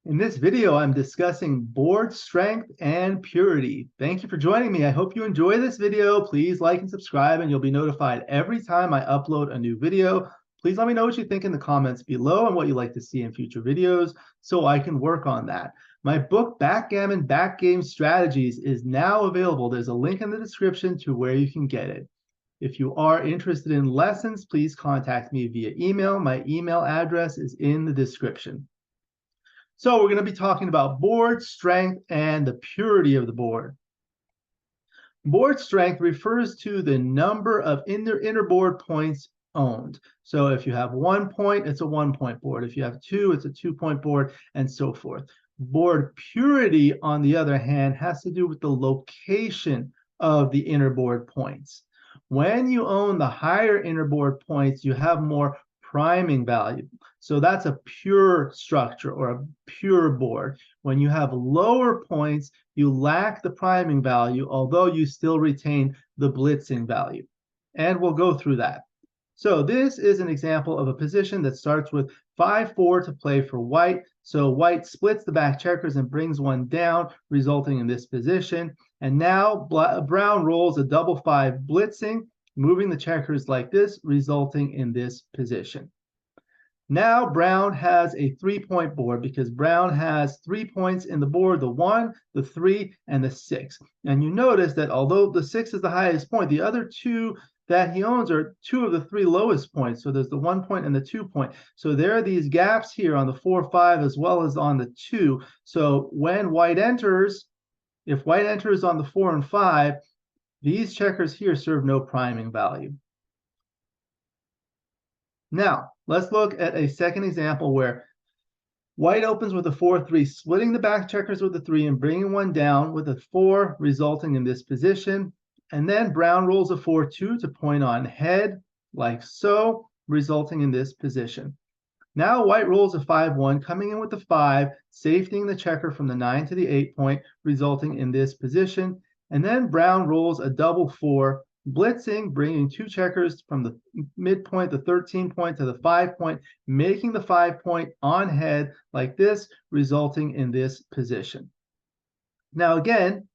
In this video, I'm discussing board strength and purity. Thank you for joining me. I hope you enjoy this video. Please like and subscribe, and you'll be notified every time I upload a new video. Please let me know what you think in the comments below and what you'd like to see in future videos so I can work on that. My book, Backgammon Backgame Strategies, is now available. There's a link in the description to where you can get it. If you are interested in lessons, please contact me via email. My email address is in the description. So we're going to be talking about board strength and the purity of the board. Board strength refers to the number of inner board points owned. So if you have 1 point, it's a 1-point board. If you have 2, it's a 2-point board, and so forth. Board purity, on the other hand, has to do with the location of the inner board points. When you own the higher inner board points, you have more priming value. So that's a pure structure or a pure board. When you have lower points, you lack the priming value, although you still retain the blitzing value. And we'll go through that. So this is an example of a position that starts with 5-4 to play for white. So white splits the back checkers and brings one down, resulting in this position. And now brown rolls a 5-5 blitzing, moving the checkers like this, resulting in this position. Now brown has a 3-point board because brown has 3 points in the board, the 1, the 3, and the 6. And you notice that although the 6 is the highest point, the other 2 that he owns are 2 of the 3 lowest points. So there's the 1 point and the 2 point. So there are these gaps here on the 4, 5, as well as on the 2. So when white enters, if white enters on the 4 and 5, these checkers here serve no priming value. Now, let's look at a second example where white opens with a 4-3, splitting the back checkers with a 3 and bringing one down with a 4, resulting in this position. And then brown rolls a 4-2 to point on head, like so, resulting in this position. Now white rolls a 5-1, coming in with the 5, safetying the checker from the 9 to the 8 point, resulting in this position. And then brown rolls a 4-4, blitzing, bringing 2 checkers from the midpoint, the 13 point, to the 5 point, making the 5 point on head like this, resulting in this position. Now again,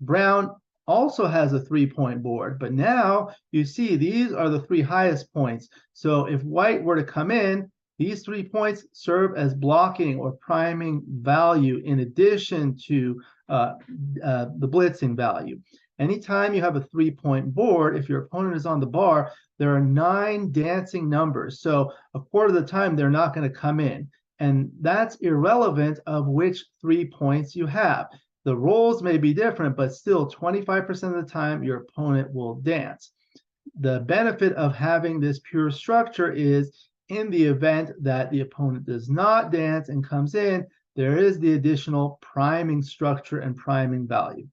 brown also has a 3-point board, but now you see these are the 3 highest points. So if white were to come in, these 3 points serve as blocking or priming value in addition to the blitzing value. Anytime you have a 3-point board, if your opponent is on the bar, there are 9 dancing numbers. So a quarter of the time, they're not going to come in. And that's irrelevant of which 3 points you have. The rolls may be different, but still 25% of the time, your opponent will dance. The benefit of having this pure structure is in the event that the opponent does not dance and comes in, there is the additional priming structure and priming value.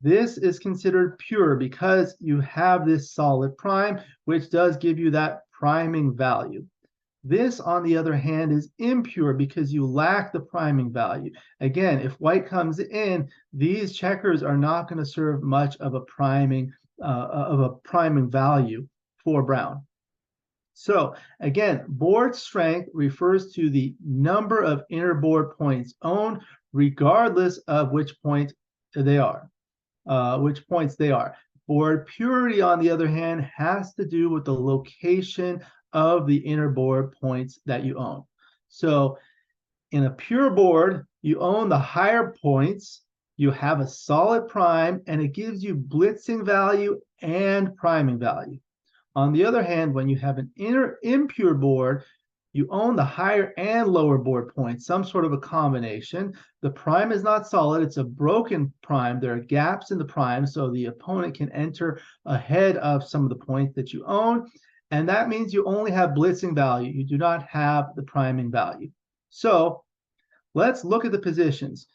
This is considered pure because you have this solid prime, which does give you that priming value. This, on the other hand, is impure because you lack the priming value. Again, if white comes in, these checkers are not going to serve much of a priming value for brown. So again, board strength refers to the number of inner board points owned, regardless of which point they are. Board purity, on the other hand, has to do with the location of the inner board points that you own. So in a pure board, you own the higher points, you have a solid prime, and it gives you blitzing value and priming value. On the other hand, when you have an impure board, you own the higher and lower board points, some sort of a combination. The prime is not solid, it's a broken prime. There are gaps in the prime, so the opponent can enter ahead of some of the points that you own. And that means you only have blitzing value. You do not have the priming value. So let's look at the positions.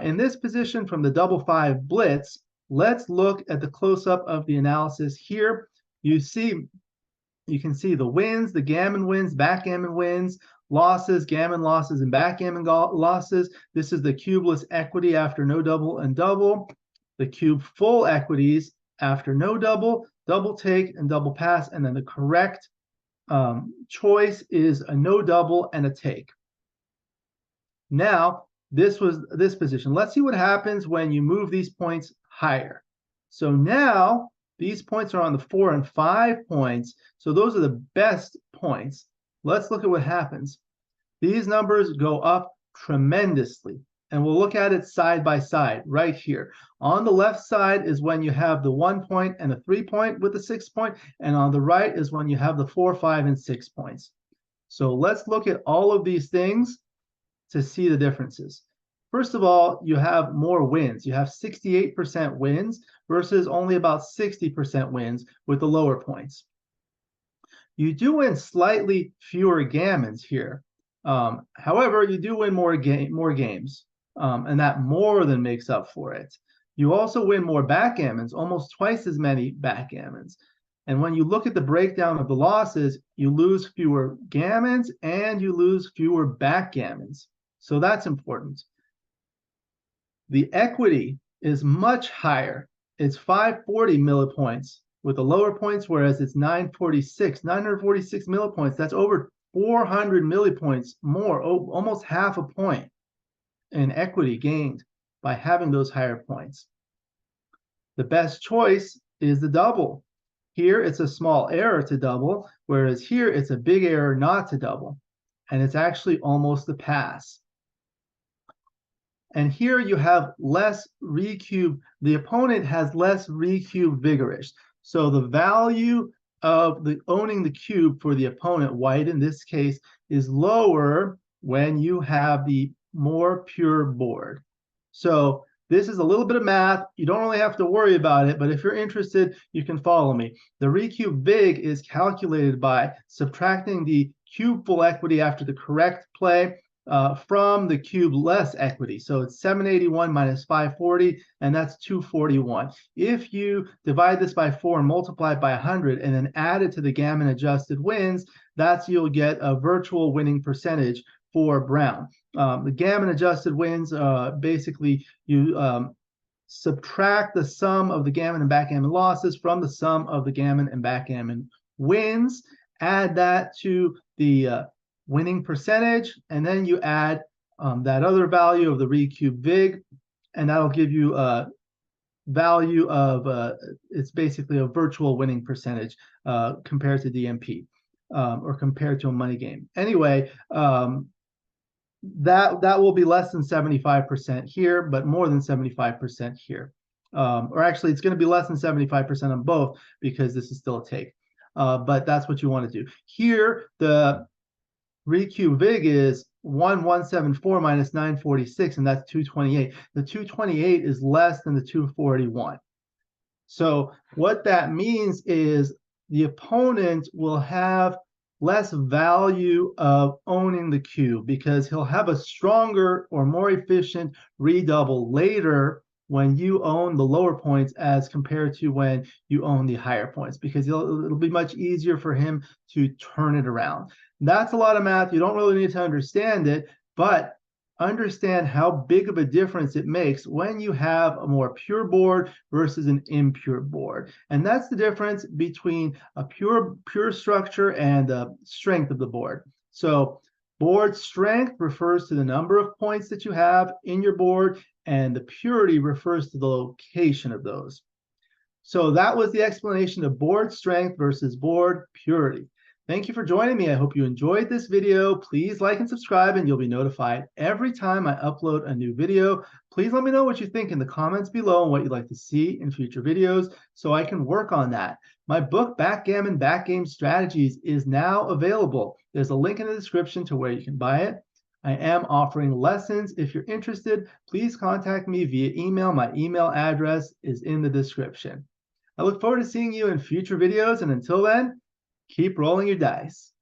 In this position from the 5-5 blitz, let's look at the close-up of the analysis here. You can see the wins, the gammon wins, backgammon wins, losses, gammon losses, and backgammon losses. This is the cubeless equity after no double and double. The cube full equities after no double, double take, and double pass. And then the correct choice is a no double and a take. Now, this was this position. Let's see what happens when you move these points higher. So now these points are on the 4 and 5 points. So those are the best points. Let's look at what happens. These numbers go up tremendously. And we'll look at it side by side right here. On the left side is when you have the 1 point and the 3 point with the 6 point. And on the right is when you have the 4, 5, and 6 points. So let's look at all of these things to see the differences. First of all, you have more wins. You have 68% wins versus only about 60% wins with the lower points. You do win slightly fewer gammons here. However, you do win more games, and that more than makes up for it. You also win more backgammons, almost twice as many backgammons. And when you look at the breakdown of the losses, you lose fewer gammons and you lose fewer backgammons. So that's important. The equity is much higher. It's 540 millipoints with the lower points, whereas it's 946 millipoints. That's over 400 millipoints more, almost half a point in equity gained by having those higher points. The best choice is the double. Here, it's a small error to double, whereas here, it's a big error not to double. And it's actually almost a pass. And here you have less recube. The opponent has less recube vigorish. So the value of owning the cube for the opponent, white in this case, is lower when you have the more pure board. So this is a little bit of math. You don't really have to worry about it, but if you're interested, you can follow me. The recube vig is calculated by subtracting the cube full equity after the correct play from the cube less equity. So it's 781 minus 540, and that's 241. If you divide this by 4 and multiply it by 100 and then add it to the gammon adjusted wins, you'll get a virtual winning percentage for brown. The gammon adjusted wins, basically you subtract the sum of the gammon and backgammon losses from the sum of the gammon and backgammon wins, add that to the winning percentage, and then you add that other value of the recube vig, and that'll give you a value of, it's basically a virtual winning percentage compared to DMP or compared to a money game. Anyway, that will be less than 75% here, but more than 75% here. Or actually, it's going to be less than 75% on both because this is still a take. But that's what you want to do. Here, the recube vig is 1174 minus 946, and that's 228. The 228 is less than the 241. So what that means is the opponent will have less value of owning the cube because he'll have a stronger or more efficient redouble later when you own the lower points as compared to when you own the higher points, because it'll be much easier for him to turn it around. That's a lot of math. You don't really need to understand it, but understand how big of a difference it makes when you have a more pure board versus an impure board. And that's the difference between a pure structure and the strength of the board. So board strength refers to the number of points that you have in your board, and the purity refers to the location of those. So that was the explanation of board strength versus board purity. Thank you for joining me. I hope you enjoyed this video. Please like and subscribe, and you'll be notified every time I upload a new video. Please let me know what you think in the comments below and what you'd like to see in future videos so I can work on that. My book, Backgammon Backgame Strategies, is now available. There's a link in the description to where you can buy it. I am offering lessons. If you're interested, please contact me via email. My email address is in the description. I look forward to seeing you in future videos, and until then, keep rolling your dice.